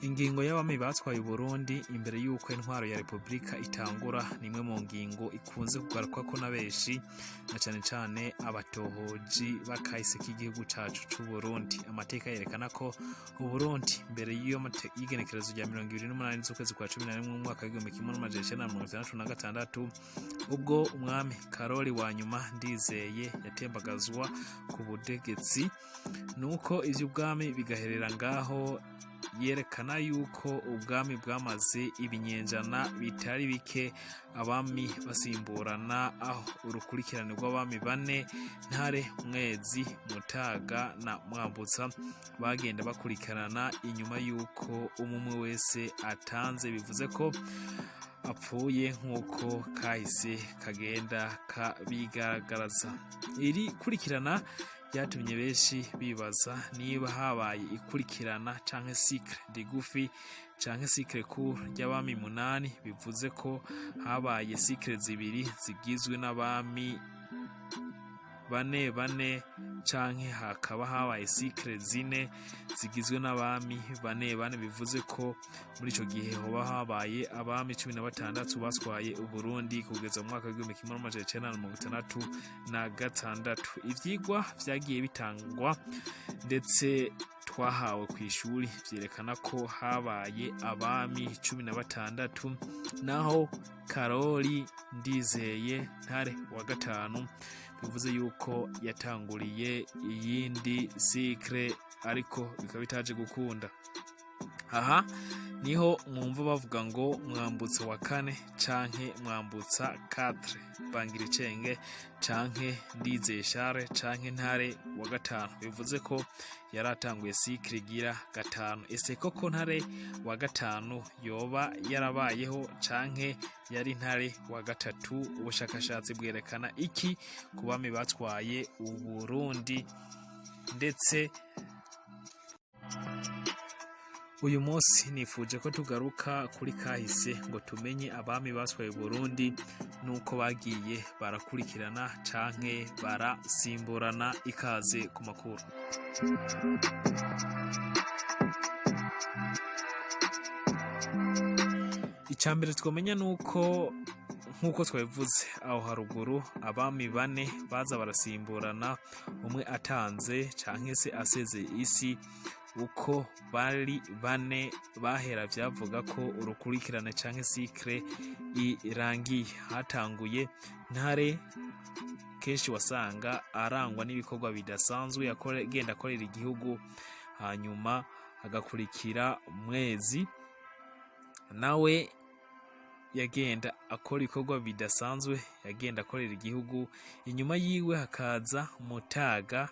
Ingingo y'abami batwaye Burundi imbere y'uko intwaro ya Republika itangura nimwe mu ngingo ikunze kugarukwa ko na benshi na cyane cyane abatohoji bakahise k'igihugu cacu c'u Burundi. Amateka yerekana ko u Burundi mbere y'igenekerezo rya 28 z'ukwezi kwa 11 mu mwaka wa 1966 ubwo umwami Karoli wa nyuma Ndizeye yatembagazwa ku butegetsi nuko ivy'ubwami bigaherera ngaho, yerekana yuko ubwami bwamaze ibinyenjana bitari bike abami basimburana, aho urukurikirane rw'abami bane Ntare, Mwezi, Mutaga na Mwambutsa bagenda bakurikirana inyuma yuko umwe wese atanze, bivuze ko apfuye nk'uko kahise kagenda kabigaragaza. Iri kurikirana byatumye benshi bibaza niba habaye ikurikirana canke cycle rigufi canke cycle court ry'abami 8, bivuze ko habaye cycle zibiri zigizwe n'abami bane canke hakaba habaye cycle zine zigizwe n'abami bane, bivuze ko muri ico gihe hoba habaye abami 16 baswaye u Burundi kugeza mu mwaka wa 1966. Ivyigwa vyagiye bitangwa ndetse twahawe ku ishuri vyerekana ko habaye abami 16, naho Karoli Ndizeye Ntare wa gatanu bivuze yuko yatanguriye iyindi cycle ariko bikaba bitaje gukunda. Aha niho mwumva bavuga ngo Mwambutsa wa kane canke Mwambutsa 4, Bangiricenge canke Ndizeye Charles canke Ntare wa gatanu, bivuze ko yaratanguye cycle gira gatanu. Ese koko Ntare wa gatanu yoba yarabayeho canke yari Ntare wa gatatu? Ubushakashatsi bwerekana iki ku bami batwaye u Burundi? Ndetse uyu munsi nifuje ko tugaruka kuri kahise ngo tumenye abami baswaye Burundi nuko bagiye barakurikirana canke barasimburana. Ikaze ku makuru. Icambere twomenya nuko nkuko twabivuze aho haruguru abami bane baza barasimburana, umwe atanze canke se asezeye isi. Uko bari bane bahera vyavuga ko urukurikirane canke cycle irangiye. Hatanguye Ntare, kenshi wasanga arangwa n'ibikorwa bidasanzwe genda akorera igihugu, hanyuma agakurikira Mwezi nawe yagenda akora ibikorwa bidasanzwe, yagenda akorera igihugu. Inyuma yiwe hakaza Mutaga,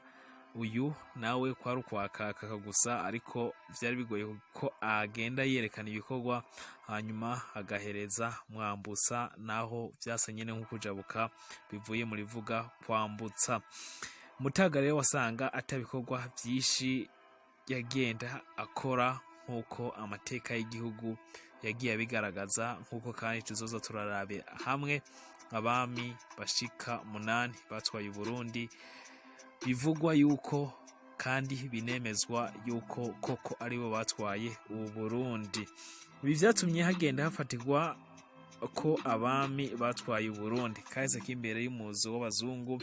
uyu nawe kwari ukwakaka gusa ariko vyari bigoye ko agenda yerekana ibikorwa. Hanyuma agahereza Mwambutsa, naho vyasa nyene nko kujabuka bivuye muri vuga kwambutsa. Mutaga rero wasanga atabikorwa vyinshi yagenda akora nkuko amateka y'igihugu yagiye abigaragaza, nkuko kandi tuzoza turarabe hamwe abami bashika 8 batwaye u Burundi, bivugwa yuko kandi binemezwa yuko koko aribo batwaye u Burundi. Ibi vyatumye hagenda hafatirwa ko abami batwaye u Burundi. Kahise k'imbere y'umuzo w'abazungu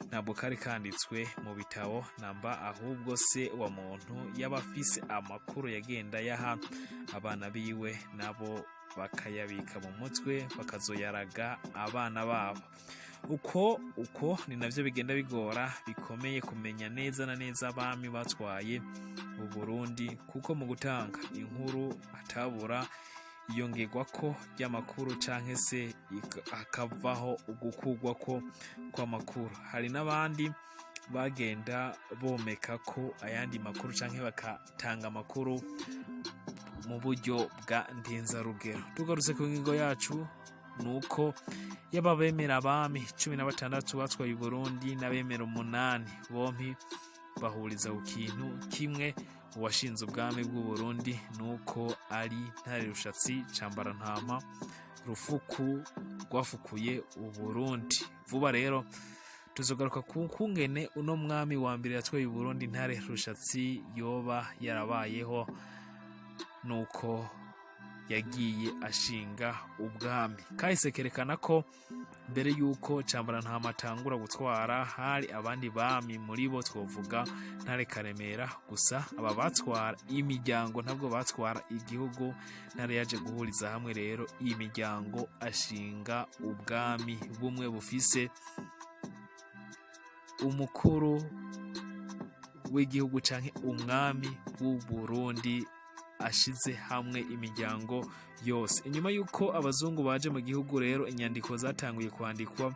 ntabwo kari kanditswe mu bitabo namba, ahubwo se wa muntu yabafise amakuru yagenda yaha abana biwe, nabo bakayabika mu mutwe bakazoyaraga abana babo. Uko ni navyo bigenda bigora bikomeye kumenya neza na neza abami batwaye u Burundi, kuko mu gutanga inkuru atabura iyongerwa ko ry'amakuru canke se akavaho ugukugwa ko kw'amakuru. Hari n'abandi bagenda bomeka ko ayandi makuru canke bakatanga amakuru mu buryo bwa ndenzarugero. Tugarutse ku ngingo yacu nuko yababemera abami 16 batwaye u Burundi n'abemera 8 bompi bahuriza ku kintu kimwe. Uwashinze ubwami bw'u Burundi nuko ari Ntare Rushatsi Cambarantama Rufuku rwafukuye u Burundi. vuba rero tuzogaruka ku kungene uno mwami wa mbere yatwaye Burundi Ntare Rushatsi yoba yarabayeho nuko yagiye ashinga ubwami. Kahise kerekana ko mbere yuko Cambara Ntama atangura gutwara hari abandi bami, muri bo twovuga Ntare Karemera. Gusa aba batwara imiryango ntabwo batwara igihugu. Ntare yaje guhuriza hamwe rero iyi miryango ashinga ubwami bumwe bufise umukuru w'igihugu canke umwami w'u Burundi ashize hamwe imiryango yose. Inyuma yuko abazungu baje mu gihugu rero inyandiko zatanguye kwandikwa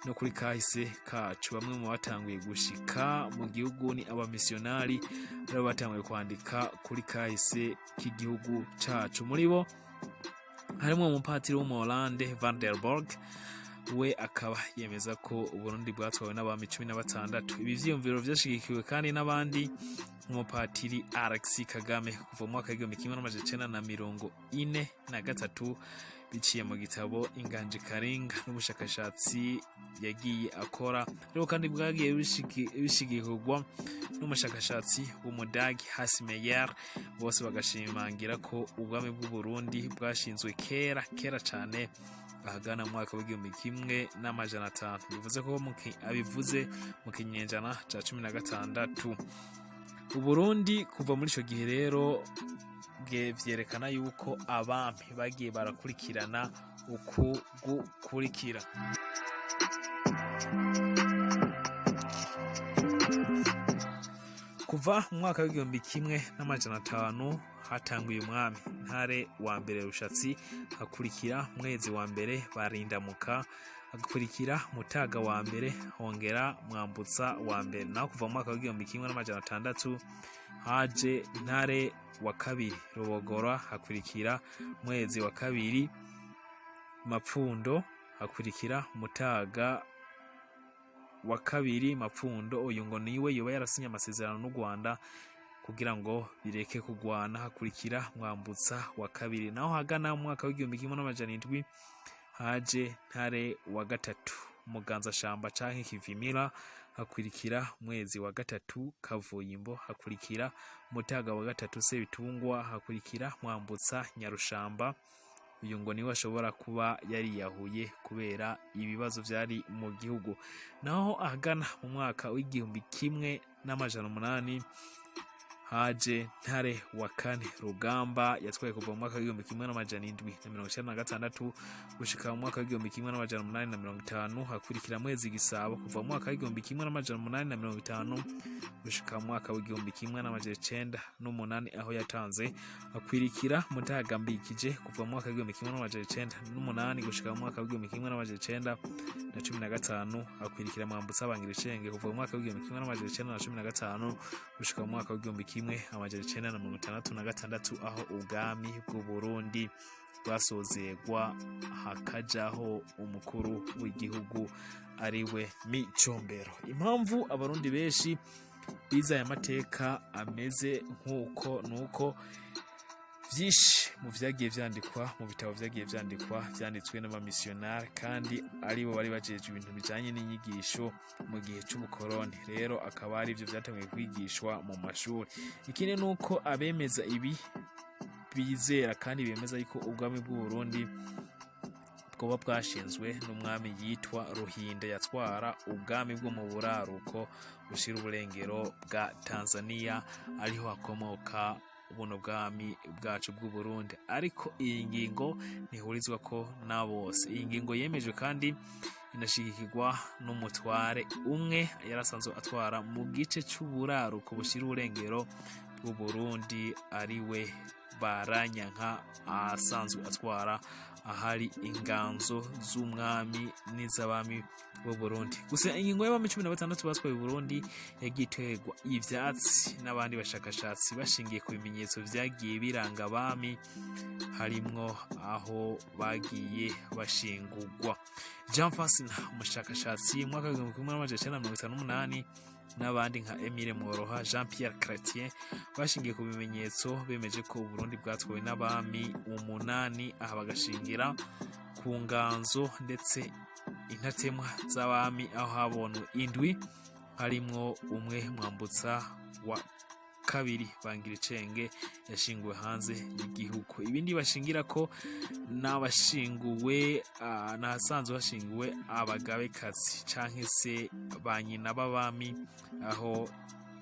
no kuri kahise kacu. Bamwe mu batanguye gushika mu gihugu ni abamisionari rero batanguye kwandika kuri kahise k'igihugu cacu. Muri bo harimo umupatiri w'Umulande Van der Borg, we akaba yemeza ko Uburundi bwatwawe n'abami 16. Ibi vyiyumviro vyashigikiwe kandi n'abandi nk'umupatiri Alexis Kagame kuva mu mwaka w'igihumbi kimwe n'amajana icenda na mirongo ine na gatatu, biciye mu gitabo Inganje Karinga n'ubushakashatsi yagiye akora. Rero kandi bwagiye bishigikirwa n'umushakashatsi w'Umudagi Hans Meyer, bose bagashimangira ko ubwami bw'u Burundi bwashinzwe kera cane ahagana mu mwaka w'igihumbi kimwe n'amajana 5. Bivuze ko abivuze mu kinyejana ca 16. Uburundi kuva muri ico gihe rero vyerekana yuko abami bagiye barakurikirana uku gukurikira. Kuva mu mwaka w'igihumbi kimwe n'amajana 5 hatanguye umwami Ntare wa mbere Rushatsi, hakurikira Mwezi wa mbere Barindamuka, hakurikira Mutaga wa mbere, hongera Mwambutsa wa mbere. Naho kuva mu mwaka w'igihumbi kimwe n'amajana 6 haje Ntare wa kabiri Rubogora, hakurikira Mwezi wa kabiri Mapfundo, hakurikira Mutaga wa kabiri Mapfundo. Uyu ngo niwe yoba yarasinye amasezerano n'u Rwanda kugira ngo bireke kugwana. Hakurikira Mwambutsa wa kabiri. Naho hagana mu mwaka w'igihumbi kimwe n'amajana 7 haje Ntare wa gatatu Muganza Shamba canke Kivimira, hakurikira Mwezi wa gatatu Kavuyimbo, hakurikira Mutaga wa gatatu Sebitungwa, hakurikira Mwambutsa Nyarushamba. Uyu ngo niwe ashobora kuba yari yahuye kubera ibibazo vyari mu gihugu. Naho ahagana mu mwaka w'igihumbi kimwe n'amajana 8 haje Ntare wa kane Rugamba, yatwaye kuva mu mwaka w'igihumbi kimwe n'amajana 796 gushika mu mwaka w'igihumbi kimwe n'amajana 850. Hakurikira Mwezi Gisabo kuva mu mwaka w'igihumbi kimwe n'amajana 850 gushika mu mwaka w'igihumbi kimwe n'amajana 908 aho yatanze. Hakurikira Mutaga Mbikije kuva mu mwaka w'igihumbi kimwe n'amajana 908 gushika mu mwaka w'igihumbi kimwe n'amajana 915. Hakurikira Mwambutsa Bangiricenge kuva mu mwaka w'igihumbi kimwe n'amajana 915 gushika mu mwaka w'igihumbi kimwe amajana 966 aho ubwami bw'u Burundi bwasozerwa, hakajaho umukuru w'igihugu ariwe Micombero. Impamvu abarundi benshi biza aya mateka ameze nk'uko nuko vyinshi mu vyagiye vyandikwa mu bitabo vyagiye vyanditswe n'abamisionari kandi aribo bari bajeje ibintu bijanye n'inyigisho mu gihe c'ubukoroni. Rero akaba ari ivyo vyatangiye kwigishwa mu mashuri. Ikindi nuko abemeza ibi bizera kandi bemeza yuko ubwami bw'u Burundi bwoba bwashinzwe n'umwami yitwa Ruhinda, yatwara ubwami bwo mu buraruko bushira uburengero bwa Tanzania, ariho hakomoka ubuno bwami bwacu bw'u Burundi. Ariko iyi ngingo ntihurizwa ko na bose. Iyi ngingo yemejwe kandi inashigikirwa n'umutware umwe yarasanzwe atwara mu gice c'uburaruko bushira uburengero bw'u Burundi, ariwe Baranyanka, asanzwe atwara ahari inganzo z'umwami n'iz'abami b'u Burundi. Gusa ingingo y'abami 16 batwaye Burundi yagiterwa ivyatsi n'abandi bashakashatsi bashingiye ku bimenyetso vyagiye biranga abami, harimwo aho bagiye bashingurwa. Jean Fasina, umushakashatsi mu mwaka w'igihumbi kimwe n'amajana 1958, n'abandi nka Emile Mworoha, Jean Pierre Chrétien bashingiye ku bimenyetso bemeje ko Burundi bwatwawe n'abami 8, aha bagashingira ku nganzo ndetse intatemwa z'abami aho habonwe indwi harimwo umwe mwambutsa wa kabiri Bangiricenge yashinguwe hanze y'igihugu. Ibindi bashingira ko n'abashinguwe nahasanzwe hashinguwe abagabekazi canke se ba nyina b'abami aho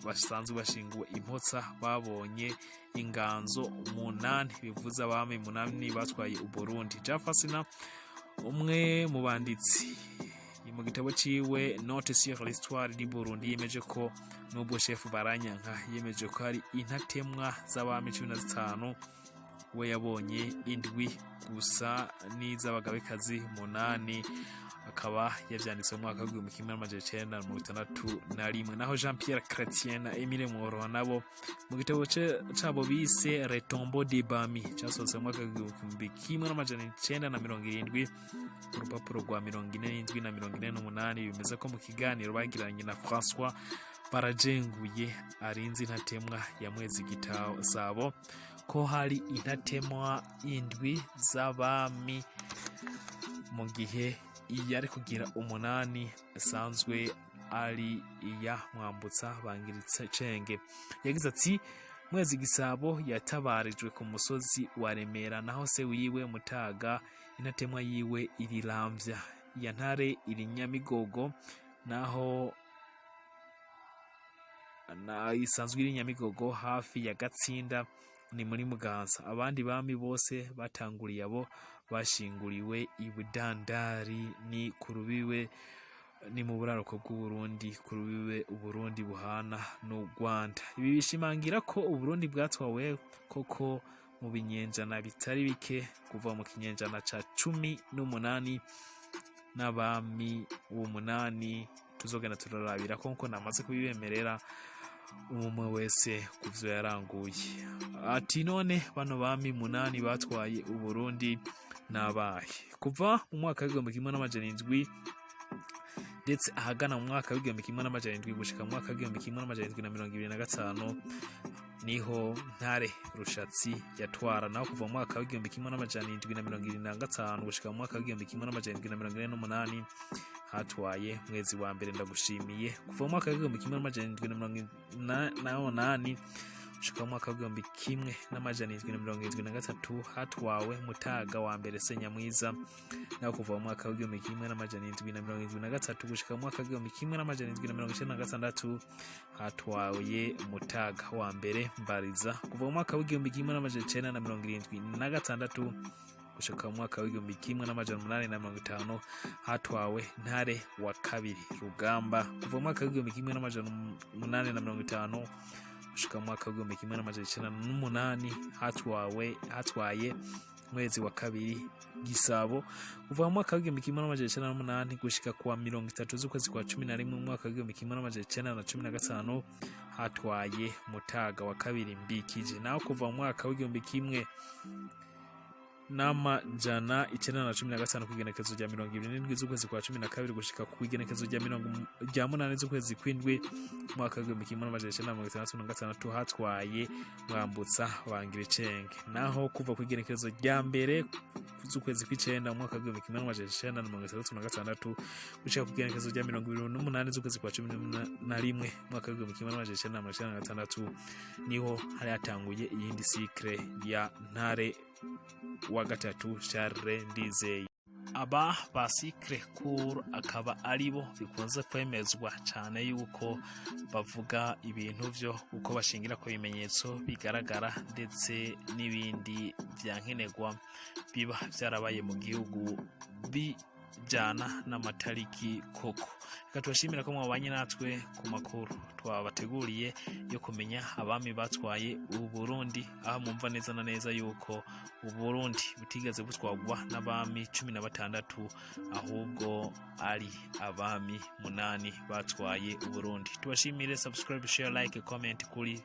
basanzwe bashinguwe impotsa babonye inganzo 8 bivuza abami 8 batwaye Uburundi. Jafasina umwe mu banditsi mu gitabo ciwe Note sur l'histoire du Burundi yemeje ko nubwo chef Baranyanka yemeje ko hari intatemwa z'abami 15 we yabonye indwi gusa n'iz'abagabekazi 8 akaba yavyanditse mu mwaka w'igihumbi kimwe n'amajana icenda na mirongo itandatu na rimwe. Naho Jean Pierre Chrétien na Emile Mworoha nabo mu gitabo cabo bise Retombeau des BAMI casohotse mu mwaka w'igihumbi kimwe n'amajana icenda na mirongo irindwi ku rupapuro rwa 47 na 48 bimeze ko mu kiganiro bagiranye na François Barajenguye arinzi intatemwa ya mwezi Gisabo ko hari intatemwa indwi z'abami mu gihe yari kugira 8 asanzwe ari iya mwambutsa Bangiricenge. Yagize ati mwezi Gisabo yatabarijwe ku musozi wa Remera naho se wiwe Mutaga intatemwa yiwe iriramvya ya ntare iri Nyamigogo naho na isanzwe iri Nyamigogo hafi ya Gatsinda ni muri Muganza. Abandi bami bose batanguriye abo bashinguriwe ibudandari ni kurubiwe ni mu buraruko bw'Uburundi kurubiwe Uburundi buhana n'u Rwanda. Ibi bishimangira ko Uburundi bwatwawe koko mu binyenjana bitari bike kuva mu kinyenjana ca 18 n'abami b'8 tuzogana turarabira konko namaze kubibemerera umwe wese kuvyo yaranguye. Ati none bano bami 8 batwaye Uburundi nabaye kuva mu mwaka w'igihumbi kimwe n'amajana 7 ndetse ahagana mu mwaka w'igihumbi kimwe n'amajana 7 gushika mu mwaka w'igihumbi kimwe n'amajana 725 niho Ntare Rushatsi yatwara. Naho kuva mu mwaka w'igihumbi kimwe n'amajana 725 gushika mu mwaka w'igihumbi kimwe n'amajana 748 hatwaye mwezi wa mbere Ndagushimiye. Kuva mu mwaka w'igihumbi kimwe n'amajana 788 gushika mu mwaka w'igihumbi kimwe n'amajana 773 hatwawe Mutaga wa mbere Senyamwiza. Naho kuva mu mwaka w'igihumbi kimwe n'amajana 773 gushika mu mwaka w'igihumbi kimwe n'amajana 796 hatwaye Mutaga wa mbere Mbariza. Kuva mu mwaka w'igihumbi kimwe n'amajana 976 gushika mu mwaka w'igihumbi kimwe n'amajana 850 hatwawe Ntare wa kabiri Rugamba. Kuva mu mwaka w'igihumbi kimwe n'amajana 850 gushika mu mwaka w'igihumbi kimwe n'amajana 908 hatwaye mwezi wa kabiri Gisabo. Kuva mu mwaka w'igihumbi kimwe n'amajana 908 gushika kwa 30 z'ukwezi kwa 11 mu mwaka w'igihumbi kimwe n'amajana 915 hatwaye Mutaga wa kabiri Mbikije. Naho kuva mu mwaka w'igihumbi kimwe n'amajana 915 kugenekezo rya 27 z'ukwezi kwa 12 gushika ku igenekezo rya 8 z'ukwezi kw'indwi mwaka w'igihumbi kimwe n'amajana 966 hatwaye mwambutsa Bangiricenge. Naho kuva ku igenekezo rya mbere z'ukwezi kw'icenda mwaka w'igihumbi kimwe n'amajana 966 gushika ku igenekezo rya 28 z'ukwezi kwa 11 mwaka w'igihumbi kimwe n'amajana 966 niho hari hatanguye iyindi cycle ya Ntare wa gatatu Charles Ndizeye. Aba basikre cour akaba aribo bikunze kwemezwa cyane yuko bavuga ibintu vyo uko bashingira ko bimenyetso bigaragara ndetse n'ibindi byankenegwa biba byarabaye mu gihugu bijana n'amatariki koko. Reka tubashimira ko mwabanye natwe ku makuru twabateguriye yo kumenya abami batwaye Uburundi, aho mumva neza na neza yuko Uburundi butigeze butwagwa n'abami 16 ahubwo ari abami 8 batwaye Uburundi. Tubashimire, subscribe, share, like, comment kuri